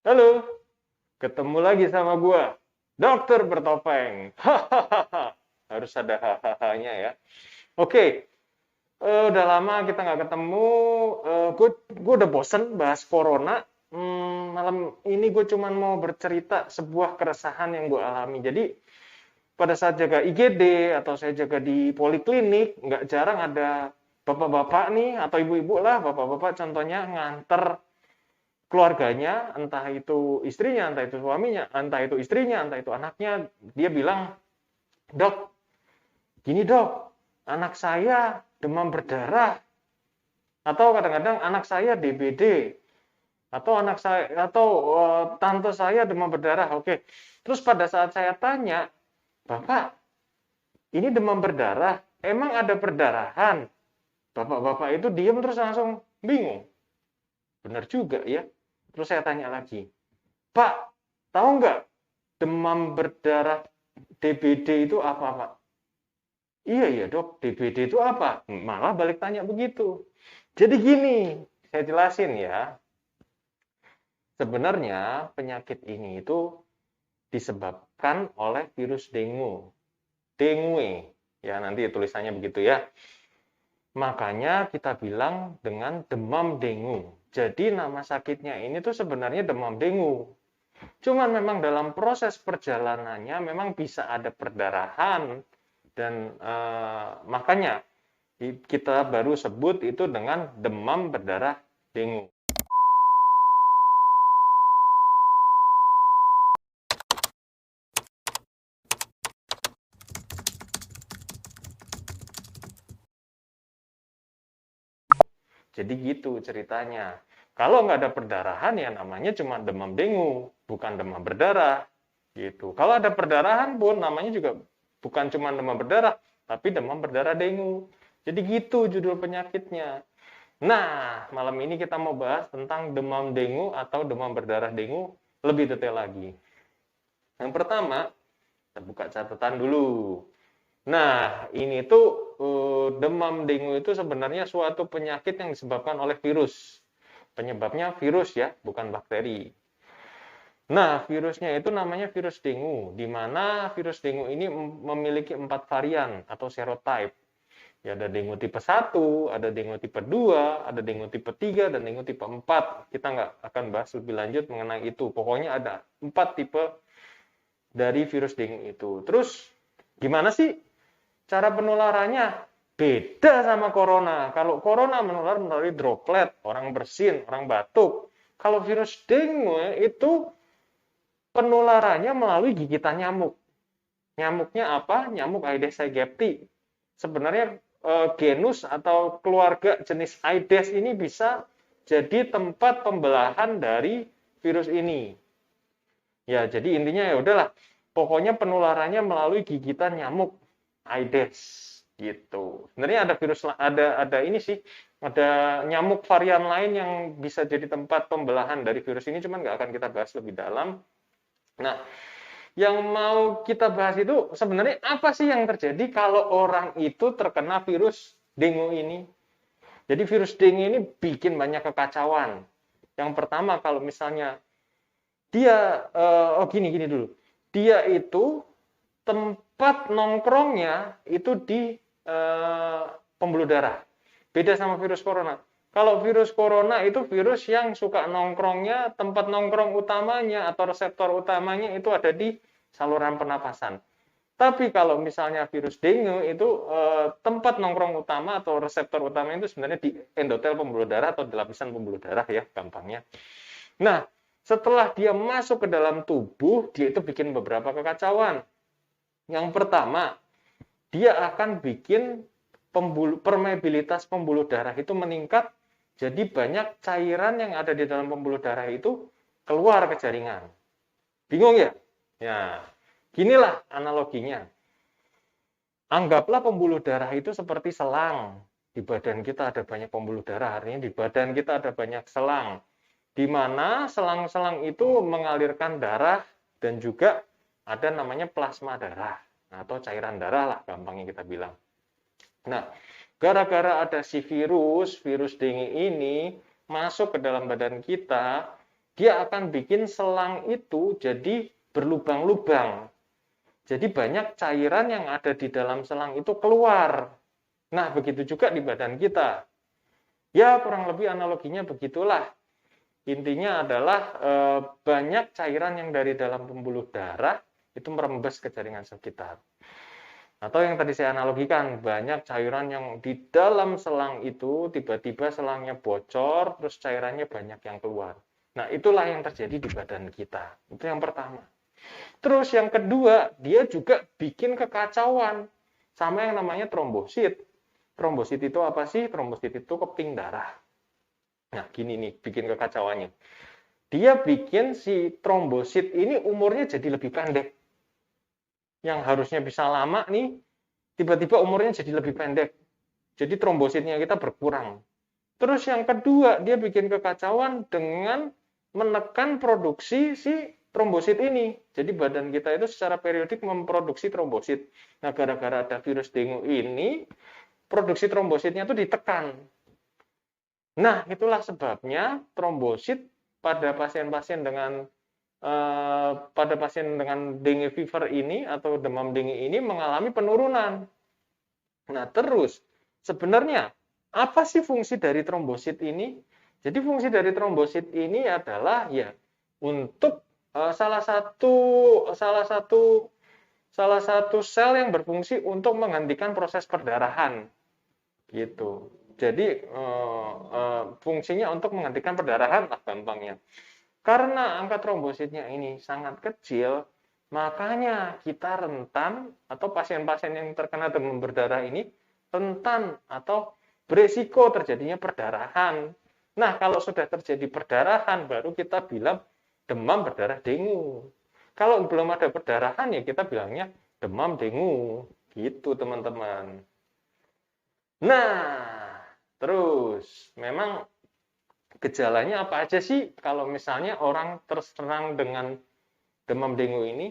Halo, ketemu lagi sama gua, Dokter Bertopeng. Hahaha, harus ada hahaha-nya ya. Oke, udah lama kita nggak ketemu. Gue udah bosen bahas corona. Malam ini gue cuman mau bercerita sebuah keresahan yang gue alami. Jadi pada saat jaga IGD atau saya jaga di poliklinik, nggak jarang ada bapak-bapak nih atau ibu-ibu lah, bapak-bapak contohnya nganter keluarganya, entah itu istrinya, entah itu suaminya, entah itu istrinya, entah itu anaknya, dia bilang, "Dok, gini dok, anak saya demam berdarah, atau kadang-kadang anak saya DBD, atau anak saya atau tante saya demam berdarah." Oke. Terus pada saat saya tanya, "Bapak, ini demam berdarah, emang ada perdarahan?" Bapak-bapak itu diem terus langsung bingung. Benar juga ya. Terus saya tanya lagi, "Pak, tahu nggak demam berdarah DBD itu apa, Pak?" "Iya ya dok, DBD itu apa?" Malah balik tanya begitu. Jadi gini, saya jelasin ya. Sebenarnya penyakit ini itu disebabkan oleh virus dengue. Dengue, ya nanti tulisannya begitu ya. Makanya kita bilang dengan demam dengue. Jadi nama sakitnya ini tuh sebenarnya demam dengue. Cuman memang dalam proses perjalanannya memang bisa ada perdarahan dan makanya kita baru sebut itu dengan demam berdarah dengue. Jadi gitu ceritanya. Kalau nggak ada perdarahan ya namanya cuma demam dengue, bukan demam berdarah. Gitu. Kalau ada perdarahan pun namanya juga bukan cuma demam berdarah, tapi demam berdarah dengue. Jadi gitu judul penyakitnya. Nah, malam ini kita mau bahas tentang demam dengue atau demam berdarah dengue lebih detail lagi. Yang pertama, kita buka catatan dulu. Nah, ini tuh demam dengue itu sebenarnya suatu penyakit yang disebabkan oleh virus. Penyebabnya virus ya, bukan bakteri. Nah, virusnya itu namanya virus dengue, di mana virus dengue ini memiliki 4 varian atau serotype. Ya, ada dengue tipe 1, ada dengue tipe 2, ada dengue tipe 3, dan dengue tipe 4. Kita nggak akan bahas lebih lanjut mengenai itu. Pokoknya ada 4 tipe dari virus dengue itu. Terus, gimana sih cara penularannya? Beda sama corona. Kalau corona menular melalui droplet, orang bersin, orang batuk. Kalau virus dengue itu penularannya melalui gigitan nyamuk. Nyamuknya apa? Nyamuk Aedes aegypti. Sebenarnya genus atau keluarga jenis Aedes ini bisa jadi tempat pembelahan dari virus ini. Ya, jadi intinya ya udahlah. Pokoknya penularannya melalui gigitan nyamuk Aedes gitu. Sebenarnya ada virus ada ini sih, ada nyamuk varian lain yang bisa jadi tempat pembelahan dari virus ini, cuman nggak akan kita bahas lebih dalam. Nah, yang mau kita bahas itu sebenarnya apa sih yang terjadi kalau orang itu terkena virus dengue ini? Jadi virus dengue ini bikin banyak kekacauan. Yang pertama kalau misalnya dia gini dulu. Dia itu tempat nongkrongnya itu di pembuluh darah. Beda sama virus corona. Kalau virus corona itu virus yang suka nongkrongnya, tempat nongkrong utamanya atau reseptor utamanya itu ada di saluran pernapasan. Tapi kalau misalnya virus dengue itu tempat nongkrong utama atau reseptor utama itu sebenarnya di endotel pembuluh darah atau di lapisan pembuluh darah ya gampangnya. Nah, setelah dia masuk ke dalam tubuh, dia itu bikin beberapa kekacauan. Yang pertama, dia akan bikin permeabilitas pembuluh darah itu meningkat, jadi banyak cairan yang ada di dalam pembuluh darah itu keluar ke jaringan. Bingung ya? Ya, ginilah analoginya. Anggaplah pembuluh darah itu seperti selang. Di badan kita ada banyak pembuluh darah, artinya di badan kita ada banyak selang. Di mana selang-selang itu mengalirkan darah dan juga ada namanya plasma darah atau cairan darah lah gampangnya kita bilang. Nah, gara-gara ada si virus dengue ini masuk ke dalam badan kita, dia akan bikin selang itu jadi berlubang-lubang. Jadi banyak cairan yang ada di dalam selang itu keluar. Nah, begitu juga di badan kita. Ya, kurang lebih analoginya begitulah. Intinya adalah banyak cairan yang dari dalam pembuluh darah itu merembes ke jaringan sekitar. Atau yang tadi saya analogikan, banyak cairan yang di dalam selang itu tiba-tiba selangnya bocor, terus cairannya banyak yang keluar. Nah, itulah yang terjadi di badan kita. Itu yang pertama. Terus yang kedua, dia juga bikin kekacauan sama yang namanya trombosit. Trombosit itu apa sih? Trombosit itu keping darah. Nah, gini nih, bikin kekacauannya. Dia bikin si trombosit ini umurnya jadi lebih pendek. Yang harusnya bisa lama nih, tiba-tiba umurnya jadi lebih pendek. Jadi trombositnya kita berkurang. Terus yang kedua, dia bikin kekacauan dengan menekan produksi si trombosit ini. Jadi badan kita itu secara periodik memproduksi trombosit. Nah, gara-gara ada virus dengue ini, produksi trombositnya itu ditekan. Nah, itulah sebabnya trombosit pada pasien-pasien dengan dengue fever ini atau demam dengue ini mengalami penurunan. Nah, terus sebenarnya apa sih fungsi dari trombosit ini? Jadi fungsi dari trombosit ini adalah ya untuk salah satu sel yang berfungsi untuk menghentikan proses perdarahan gitu. Jadi fungsinya untuk menghentikan perdarahan lah gampangnya. Karena angka trombositnya ini sangat kecil, makanya kita rentan atau pasien-pasien yang terkena demam berdarah ini rentan atau beresiko terjadinya perdarahan. Nah, kalau sudah terjadi perdarahan baru kita bilang demam berdarah dengue. Kalau belum ada perdarahan ya kita bilangnya demam dengue. Gitu, teman-teman. Nah, terus memang gejalanya apa aja sih kalau misalnya orang terserang dengan demam dengue ini?